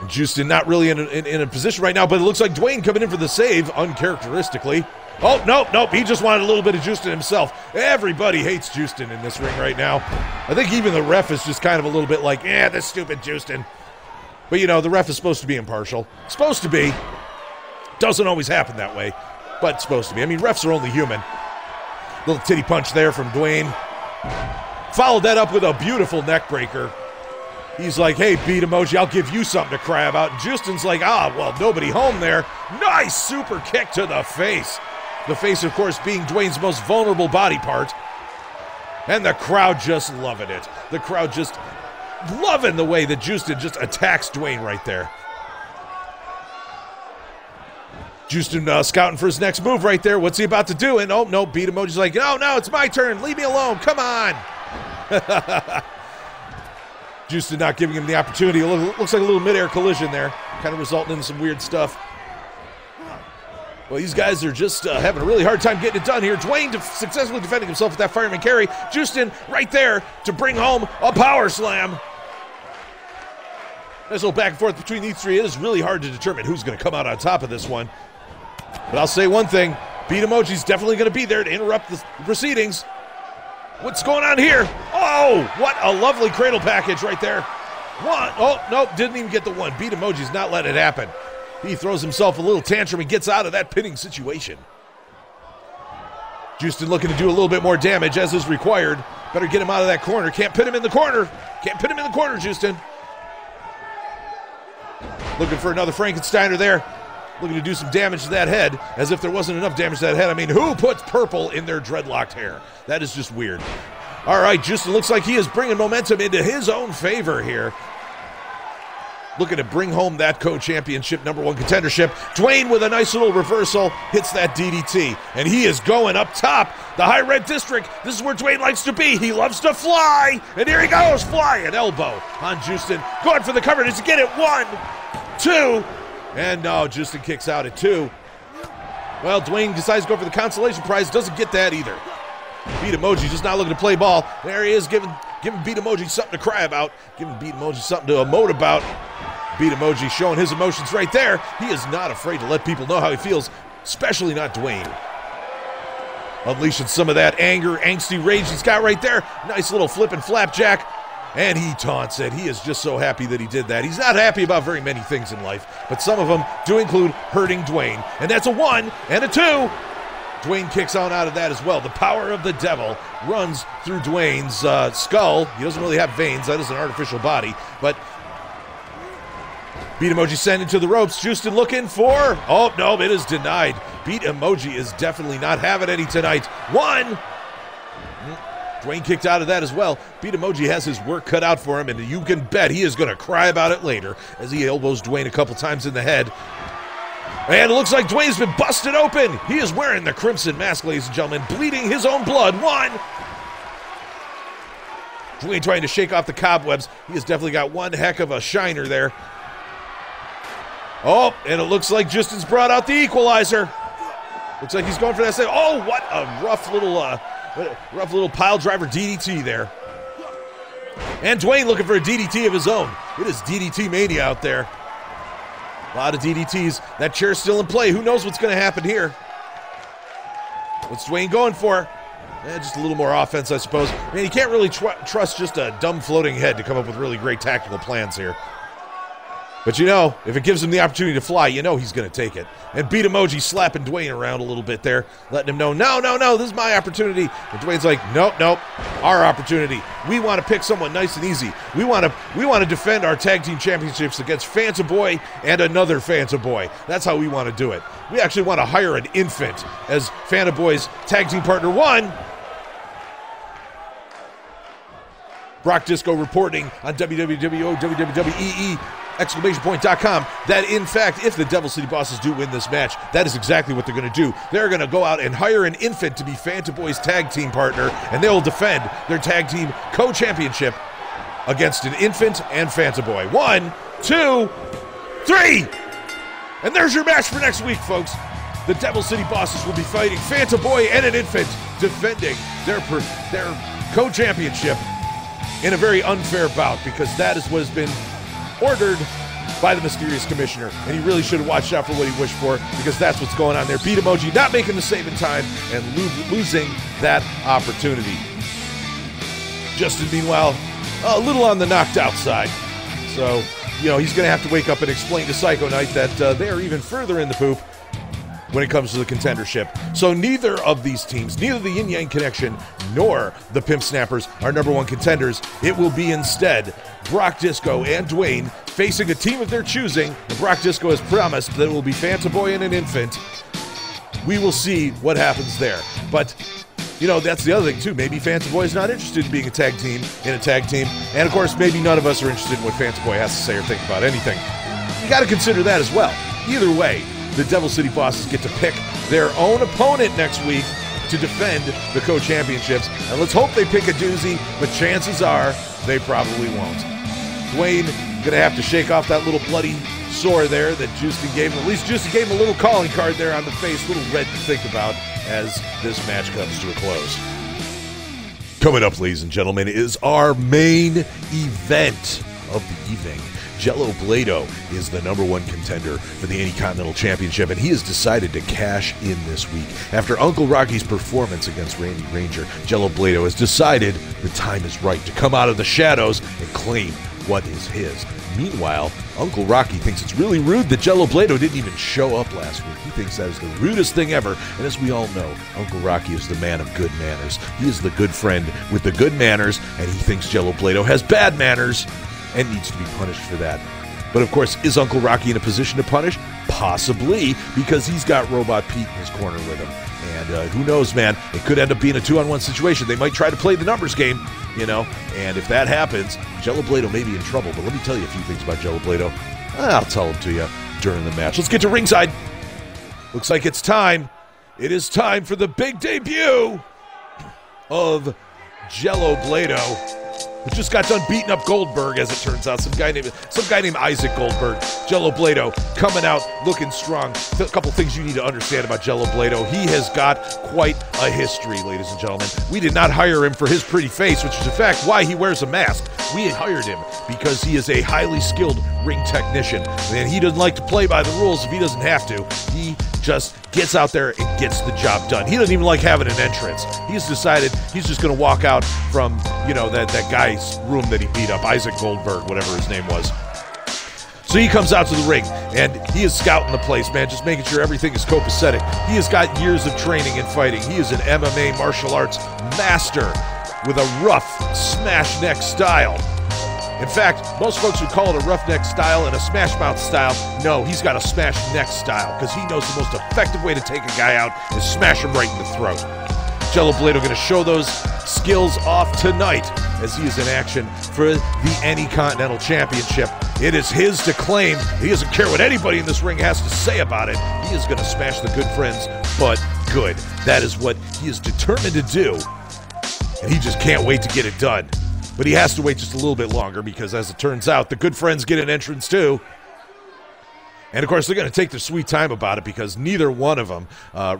Speaker 1: And Jooztin not really in a position right now, but it looks like Dwayne coming in for the save, uncharacteristically. Oh, nope, he just wanted a little bit of Jooztin himself. Everybody hates Jooztin in this ring right now. I think even the ref is just kind of a little bit like, this stupid Jooztin. But, you know, the ref is supposed to be impartial. Supposed to be. Doesn't always happen that way, but it's supposed to be. I mean, refs are only human. Little titty punch there from Dwayne. Followed that up with a beautiful neck breaker. He's like, hey, Beat Emoji, I'll give you something to cry about. And Joustin's like, well, nobody home there. Nice super kick to the face. The face, of course, being Dwayne's most vulnerable body part. And the crowd just loving it. The crowd just loving the way that Jooztin just attacks Dwayne right there. Jooztin scouting for his next move right there. What's he about to do? And oh, no, Beat Emoji's like, no, it's my turn. Leave me alone. Come on. Jooztin not giving him the opportunity. Looks like a little midair collision there. Kind of resulting in some weird stuff. Well, these guys are just having a really hard time getting it done here. Dwayne successfully defending himself with that fireman carry. Jooztin right there to bring home a power slam. Nice little back and forth between these three. It is really hard to determine who's going to come out on top of this one. But I'll say one thing. Beat Emoji's definitely going to be there to interrupt the proceedings. What's going on here? Oh, what a lovely cradle package right there. One. Oh, nope, didn't even get the one. Beat Emoji's not letting it happen. He throws himself a little tantrum and gets out of that pinning situation. Jooztin looking to do a little bit more damage as is required. Better get him out of that corner. Can't pin him in the corner. Can't pin him in the corner, Jooztin. Looking for another Frankensteiner there. Looking to do some damage to that head, as if there wasn't enough damage to that head. I mean, who puts purple in their dreadlocked hair? That is just weird. All right, Jooztin looks like he is bringing momentum into his own favor here. Looking to bring home that co-championship #1 contendership. Dwayne with a nice little reversal hits that DDT, and he is going up top. The high red district, this is where Dwayne likes to be. He loves to fly, and here he goes, flying elbow on Jooztin. Going for the cover. Does he get it? 1, 2, and no, Jooztin kicks out at 2. Well, Dwayne decides to go for the consolation prize. Doesn't get that either. Beat Emoji just not looking to play ball. There he is, giving Beat Emoji something to cry about. Giving Beat Emoji something to emote about. Beat Emoji showing his emotions right there. He is not afraid to let people know how he feels. especially not Dwayne. Unleashing some of that anger, angsty rage he's got right there. Nice little flip and flapjack. And he taunts it. He is just so happy that he did that. He's not happy about very many things in life, but some of them do include hurting Dwayne. And that's a 1 and a 2. Dwayne kicks on out of that as well. The power of the devil runs through Dwayne's skull. He doesn't really have veins. That is an artificial body. But Beat Emoji sent into the ropes. Jooztin looking for... Oh, no, it is denied. Beat Emoji is definitely not having any tonight. 1. Dwayne kicked out of that as well. Beat Emoji has his work cut out for him, and you can bet he is going to cry about it later as he elbows Dwayne a couple times in the head. And it looks like Dwayne's been busted open. He is wearing the crimson mask, ladies and gentlemen, bleeding his own blood. 1. Dwayne trying to shake off the cobwebs. He has definitely got one heck of a shiner there. Oh, and it looks like Jooztin's brought out the equalizer. Looks like he's going for that save. Oh, what a rough little pile driver DDT there. And Dwayne looking for a DDT of his own. It is DDT mania out there. A lot of DDTs. That chair's still in play. Who knows what's going to happen here? What's Dwayne going for? Just a little more offense, I suppose. Man, you can't really trust just a dumb floating head to come up with really great tactical plans here. But you know, if it gives him the opportunity to fly, you know he's going to take it. And Beat Emoji slapping Dwayne around a little bit there, letting him know, no, this is my opportunity. And Dwayne's like, nope, our opportunity. We want to pick someone nice and easy. We want to defend our tag team championships against Fantaboi and another Fantaboi. That's how we want to do it. We actually want to hire an infant as Fantaboi's tag team partner 1. Brock Disco reporting on WWE.com that, in fact, if the Devil City Bosses do win this match, that is exactly what they're going to do. They're going to go out and hire an infant to be Fantaboi's tag team partner, and they will defend their tag team co-championship against an infant and Fantaboi. 1, 2, 3! And there's your match for next week, folks. The Devil City Bosses will be fighting Fantaboi and an infant, defending their co-championship in a very unfair bout, because that is what has been ordered by the mysterious commissioner, and he really should have watched out for what he wished for, because that's what's going on there. Beat Emoji not making the save in time and losing that opportunity. Jooztin, meanwhile, a little on the knocked out side. So, you know, he's going to have to wake up and explain to Psycho Knight that they are even further in the poop when it comes to the contendership. So neither of these teams, neither the Yin Yang Connection nor the Pimp Snappers are #1 contenders. It will be instead Brock Disco and Dwayne facing a team of their choosing. And Brock Disco has promised that it will be Fantaboi and an infant. We will see what happens there. But, you know, that's the other thing, too. Maybe Fantaboi is not interested in being in a tag team. And, of course, maybe none of us are interested in what Fantaboi has to say or think about anything. You got to consider that as well. Either way, the Devil City Bosses get to pick their own opponent next week to defend the co-championships. And let's hope they pick a doozy, but chances are they probably won't. Dwayne going to have to shake off that little bloody sore there that Jooztin gave him. At least Jooztin gave him a little calling card there on the face, a little red to think about as this match comes to a close. Coming up, ladies and gentlemen, is our main event of the evening. Gelobledo is the #1 contender for the Anycontinental Championship, and he has decided to cash in this week. After Uncle Rocky's performance against Randy Ranger, Gelobledo has decided the time is right to come out of the shadows and claim what is his. Meanwhile, Uncle Rocky thinks it's really rude that Gelobledo didn't even show up last week. He thinks that is the rudest thing ever, and as we all know, Uncle Rocky is the man of good manners. He is the good friend with the good manners, and he thinks Gelobledo has bad manners and needs to be punished for that. But of course, is Uncle Rocky in a position to punish? Possibly, because he's got Robot Pete in his corner with him. And who knows, man, it could end up being a 2-on-1 situation. They might try to play the numbers game, you know, and if that happens, Gelobledo may be in trouble. But let me tell you a few things about Gelobledo. I'll tell them to you during the match. Let's get to ringside. Looks like it's time. It is time for the big debut of Gelobledo, who just got done beating up Goldberg, as it turns out. Some guy named Isaac Goldberg. Gelobledo coming out looking strong. A couple things you need to understand about Gelobledo. He has got quite a history, ladies and gentlemen. We did not hire him for his pretty face, which is in fact why he wears a mask. We hired him because he is a highly skilled ring technician, and he doesn't like to play by the rules if he doesn't have to. He just gets out there and gets the job done. He doesn't even like having an entrance. He's decided he's just going to walk out from, you know, that guy's room that he beat up, Isaac Goldberg, whatever his name was. So he comes out to the ring, and he is scouting the place, man, just making sure everything is copacetic. He has got years of training and fighting. He is an MMA martial arts master with a rough smash neck style. In fact, most folks would call it a rough neck style and a smash mouth style. No, he's got a smash neck style because he knows the most effective way to take a guy out is smash him right in the throat. Gelobledo going to show those skills off tonight as he is in action for the Anycontinental Championship. It is his to claim. He doesn't care what anybody in this ring has to say about it. He is going to smash the good friends, but good. That is what he is determined to do, and he just can't wait to get it done. But he has to wait just a little bit longer because, as it turns out, the good friends get an entrance too. And, of course, they're going to take their sweet time about it because neither one of them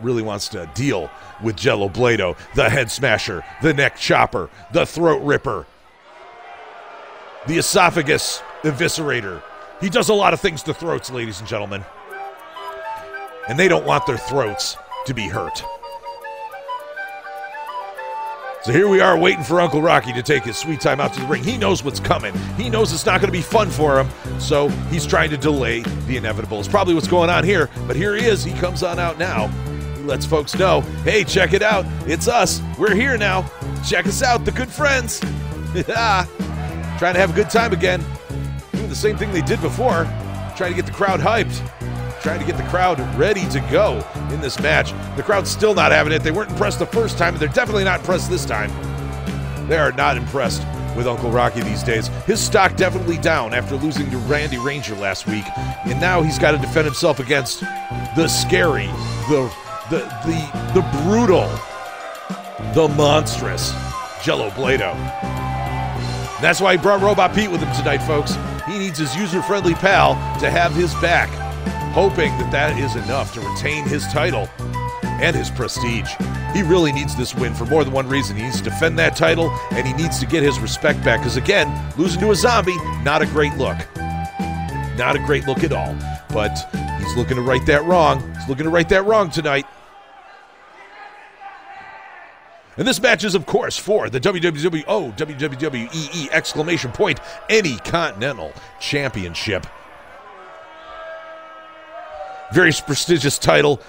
Speaker 1: really wants to deal with Gelobledo, the head smasher, the neck chopper, the throat ripper, the esophagus eviscerator. He does a lot of things to throats, ladies and gentlemen. And they don't want their throats to be hurt. So here we are waiting for Uncle Rocky to take his sweet time out to the ring. He knows what's coming. He knows it's not going to be fun for him, so he's trying to delay the inevitable. It's probably what's going on here, but here he is. He comes on out now. He lets folks know, hey, check it out. It's us. We're here now. Check us out, the good friends. Trying to have a good time again. Doing the same thing they did before. Trying to get the crowd hyped. Trying to get the crowd ready to go in this match. The crowd's still not having it. They weren't impressed the first time, and they're definitely not impressed this time. They are not impressed with Uncle Rocky these days. His stock definitely down after losing to Randy Ranger last week, and now he's got to defend himself against the scary, the brutal, the monstrous Gelobledo. That's why he brought Robot Pete with him tonight, folks. He needs his user-friendly pal to have his back, hoping that that is enough to retain his title and his prestige. He really needs this win for more than one reason. He needs to defend that title, and he needs to get his respect back, because again, losing to a zombie, not a great look. Not a great look at all. But he's looking to right that wrong. He's looking to right that wrong tonight. And this match is, of course, for the WWE Anycontinental Championship. Very prestigious title.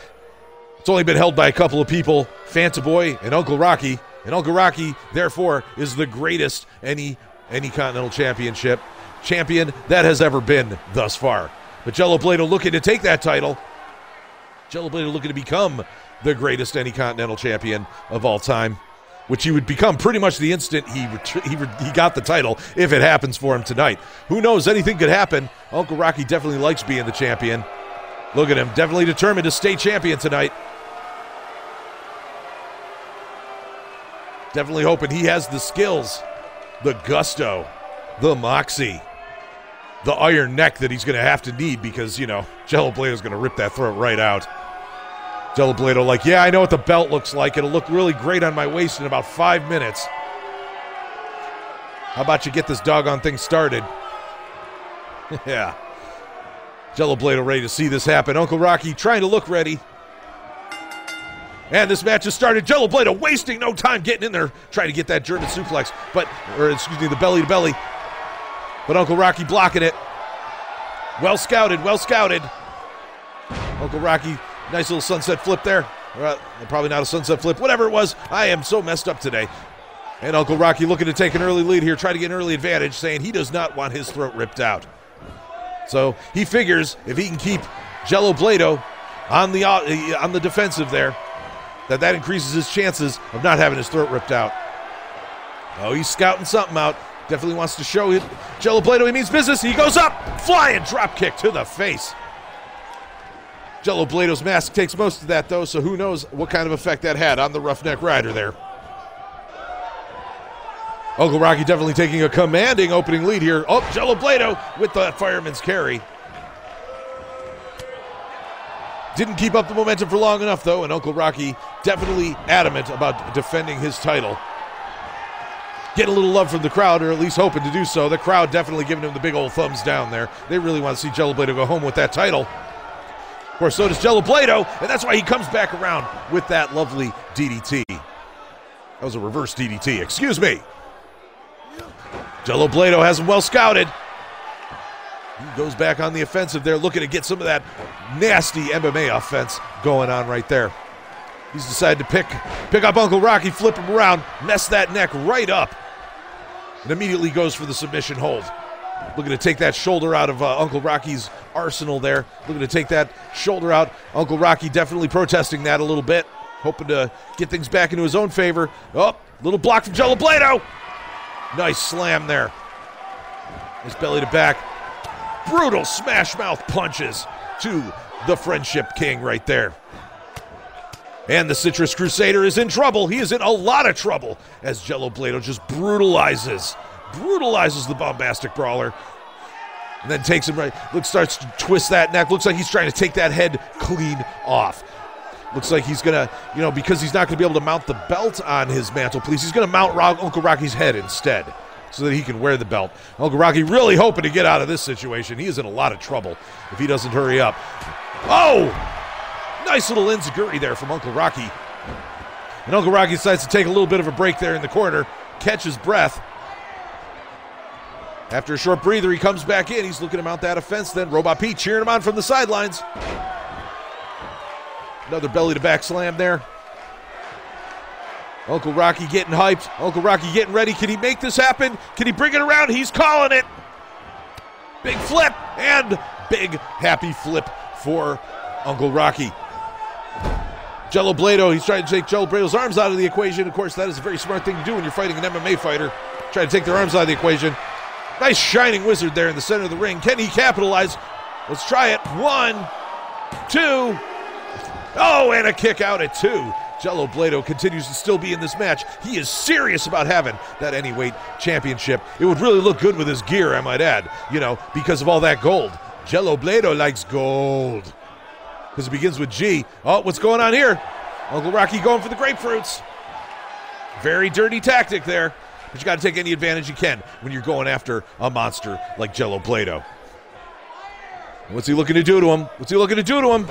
Speaker 1: It's only been held by a couple of people, Fantaboi and Uncle Rocky. And Uncle Rocky, therefore, is the greatest Anycontinental Championship champion that has ever been thus far. But Gelobledo looking to take that title. Gelobledo looking to become the greatest Anycontinental champion of all time, which he would become pretty much the instant he got the title, if it happens for him tonight. Who knows? Anything could happen. Uncle Rocky definitely likes being the champion. Look at him, definitely determined to stay champion tonight. Definitely hoping he has the skills, the gusto, the moxie, the iron neck that he's going to have to need because, you know, Gelobledo's going to rip that throat right out. Gelobledo like, yeah, I know what the belt looks like. It'll look really great on my waist in about 5 minutes. How about you get this doggone thing started? Yeah. Gelobledo ready to see this happen. Uncle Rocky trying to look ready. And this match has started. Gelobledo wasting no time getting in there, trying to get that German suplex, the belly to belly. But Uncle Rocky blocking it. Well scouted, well scouted. Uncle Rocky, nice little sunset flip there. Probably not a sunset flip, whatever it was. I am so messed up today. And Uncle Rocky looking to take an early lead here, try to get an early advantage, saying he does not want his throat ripped out. So he figures if he can keep Gelobledo on the defensive there, that increases his chances of not having his throat ripped out. Oh, he's scouting something out. Definitely wants to show it. Gelobledo, he means business. He goes up, flying drop kick to the face. Gelobledo's mask takes most of that, though, so who knows what kind of effect that had on the Roughneck Rider there. Uncle Rocky definitely taking a commanding opening lead here. Oh, Gelobledo with the fireman's carry. Didn't keep up the momentum for long enough, though, and Uncle Rocky definitely adamant about defending his title. Getting a little love from the crowd, or at least hoping to do so. The crowd definitely giving him the big old thumbs down there. They really want to see Gelobledo go home with that title. Of course, so does Gelobledo, and that's why he comes back around with that lovely DDT. That was a reverse DDT, excuse me. Gelobledo has him well scouted. He goes back on the offensive there, looking to get some of that nasty MMA offense going on right there. He's decided to pick up Uncle Rocky, flip him around, mess that neck right up, and immediately goes for the submission hold. Looking to take that shoulder out of Uncle Rocky's arsenal there. Looking to take that shoulder out. Uncle Rocky definitely protesting that a little bit. Hoping to get things back into his own favor. Oh, little block from Gelobledo. Nice slam there. Nice belly to back. Brutal smash mouth punches to the Friendship King right there. And the Citrus Crusader is in trouble. He is in a lot of trouble as Gelobledo just brutalizes the bombastic brawler, and then takes him right. Starts to twist that neck. Looks like he's trying to take that head clean off. Looks like he's gonna, because he's not gonna be able to mount the belt on his mantelpiece, he's gonna mount Uncle Rocky's head instead, so that he can wear the belt. Uncle Rocky really hoping to get out of this situation. He is in a lot of trouble if he doesn't hurry up. Oh, nice little enziguri there from Uncle Rocky, and Uncle Rocky decides to take a little bit of a break there in the corner, catch his breath. After a short breather, he comes back in. He's looking to mount that offense. Then Robot Pete cheering him on from the sidelines. Another belly-to-back slam there. Uncle Rocky getting hyped. Uncle Rocky getting ready. Can he make this happen? Can he bring it around? He's calling it. Big flip and big happy flip for Uncle Rocky. Gelobledo, he's trying to take Gelobledo's arms out of the equation. Of course, that is a very smart thing to do when you're fighting an MMA fighter. Try to take their arms out of the equation. Nice shining wizard there in the center of the ring. Can he capitalize? Let's try it. 1, 2. Oh, and a kick out at 2. Gelobledo continues to still be in this match. He is serious about having that Anyweight Championship. It would really look good with his gear, I might add, because of all that gold. Gelobledo likes gold. Because it begins with G. Oh, what's going on here? Uncle Rocky going for the grapefruits. Very dirty tactic there. But you got to take any advantage you can when you're going after a monster like Gelobledo. What's he looking to do to him? What's he looking to do to him?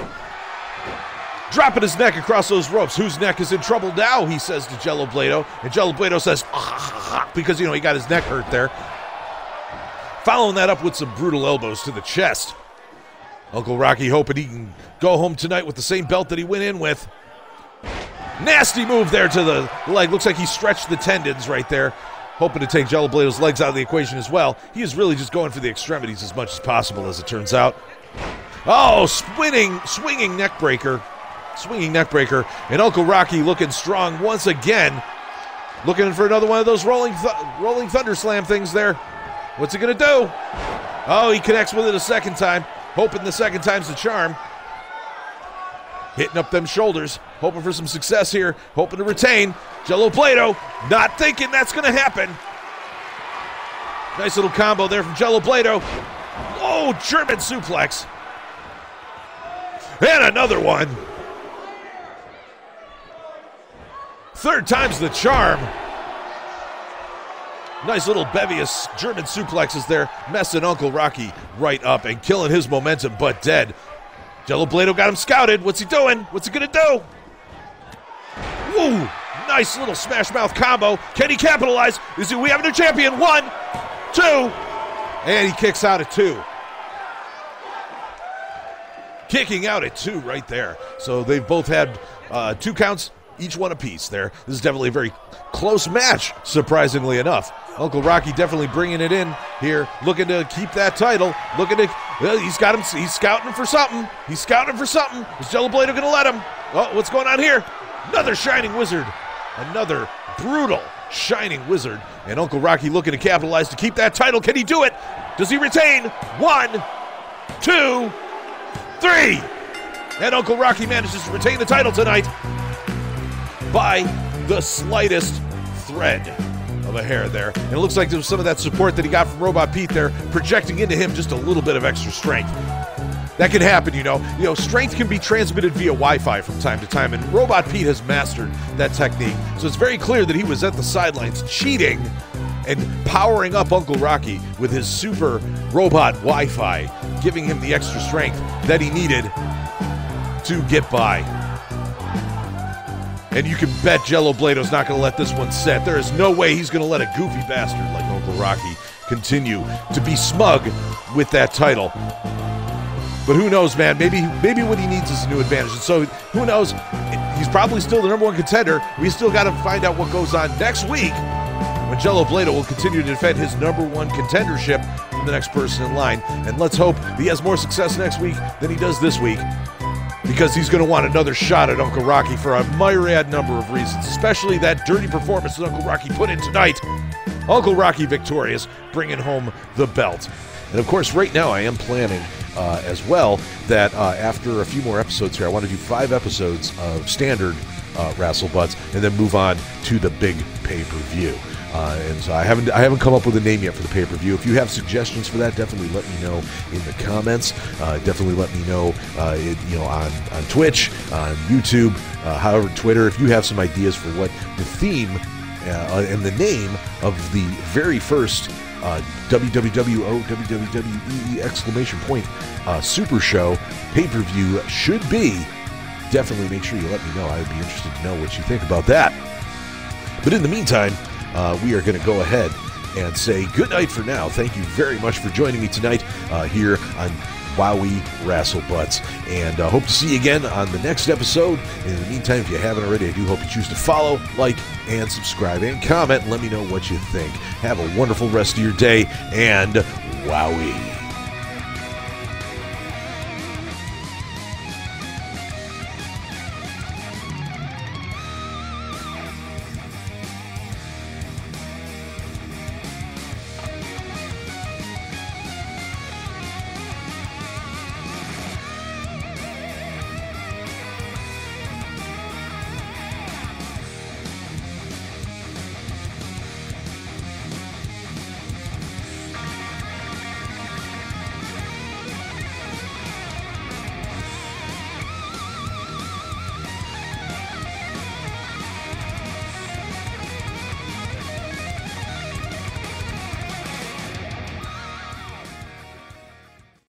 Speaker 1: Dropping his neck across those ropes. Whose neck is in trouble now, he says to Gelobledo. And Gelobledo says, because, he got his neck hurt there. Following that up with some brutal elbows to the chest. Uncle Rocky hoping he can go home tonight with the same belt that he went in with. Nasty move there to the leg. Looks like he stretched the tendons right there. Hoping to take Gelobledo's legs out of the equation as well. He is really just going for the extremities as much as possible, as it turns out. Oh, swinging neck breaker. Swinging neck breaker. And Uncle Rocky looking strong once again. Looking for another one of those rolling thunder slam things there. What's he going to do? Oh, he connects with it a second time. Hoping the second time's the charm. Hitting up them shoulders, hoping for some success here, hoping to retain. Gelobledo, not thinking that's going to happen. Nice little combo there from Gelobledo. Oh, German suplex. And another one. Third time's the charm. Nice little bevy of German suplexes there, messing Uncle Rocky right up and killing his momentum, but dead. Gelobledo got him scouted. What's he doing? What's he going to do? Woo! Nice little smash mouth combo. Can he capitalize? We have a new champion. 1, 2. And he kicks out at 2. Kicking out at 2 right there. So they've both had 2 counts, each one apiece there. This is definitely a very close match, surprisingly enough. Uncle Rocky definitely bringing it in here, looking to keep that title, looking to, he's got him, he's scouting him for something. He's scouting him for something. Is Gelobledo going to let him? Oh, what's going on here? Another shining wizard. Another brutal shining wizard. And Uncle Rocky looking to capitalize to keep that title. Can he do it? Does he retain? 1, 2, 3. And Uncle Rocky manages to retain the title tonight by the slightest thread of a hair there. And it looks like there was some of that support that he got from Robot Pete there, projecting into him just a little bit of extra strength. That can happen, strength can be transmitted via Wi-Fi from time to time, and Robot Pete has mastered that technique. So it's very clear that he was at the sidelines cheating and powering up Uncle Rocky with his super robot Wi-Fi, giving him the extra strength that he needed to get by. And you can bet Gelobledo's not going to let this one set. There is no way he's going to let a goofy bastard like Uncle Rocky continue to be smug with that title. But who knows, man? Maybe what he needs is a new advantage. And so who knows? He's probably still the #1 contender. We still got to find out what goes on next week when Gelobledo will continue to defend his #1 contendership from the next person in line. And let's hope he has more success next week than he does this week, because he's going to want another shot at Uncle Rocky for a myriad number of reasons, especially that dirty performance that Uncle Rocky put in tonight. Uncle Rocky victorious, bringing home the belt. And of course, right now I am planning as well that after a few more episodes here, I want to do 5 episodes of standard RASSLEBUTTS and then move on to the big pay-per-view. And so I haven't come up with a name yet for the pay-per-view. If you have suggestions for that, definitely let me know in the comments. Definitely let me know, on Twitch, on YouTube, however, Twitter. If you have some ideas for what the theme and the name of the very first WWE Super Show pay-per-view should be, definitely make sure you let me know. I would be interested to know what you think about that. But in the meantime, we are going to go ahead and say goodnight for now. Thank you very much for joining me tonight here on Wowie RASSLEBUTTS, and hope to see you again on the next episode. In the meantime, if you haven't already, I do hope you choose to follow, like, and subscribe, and comment, and let me know what you think. Have a wonderful rest of your day, and Wowie.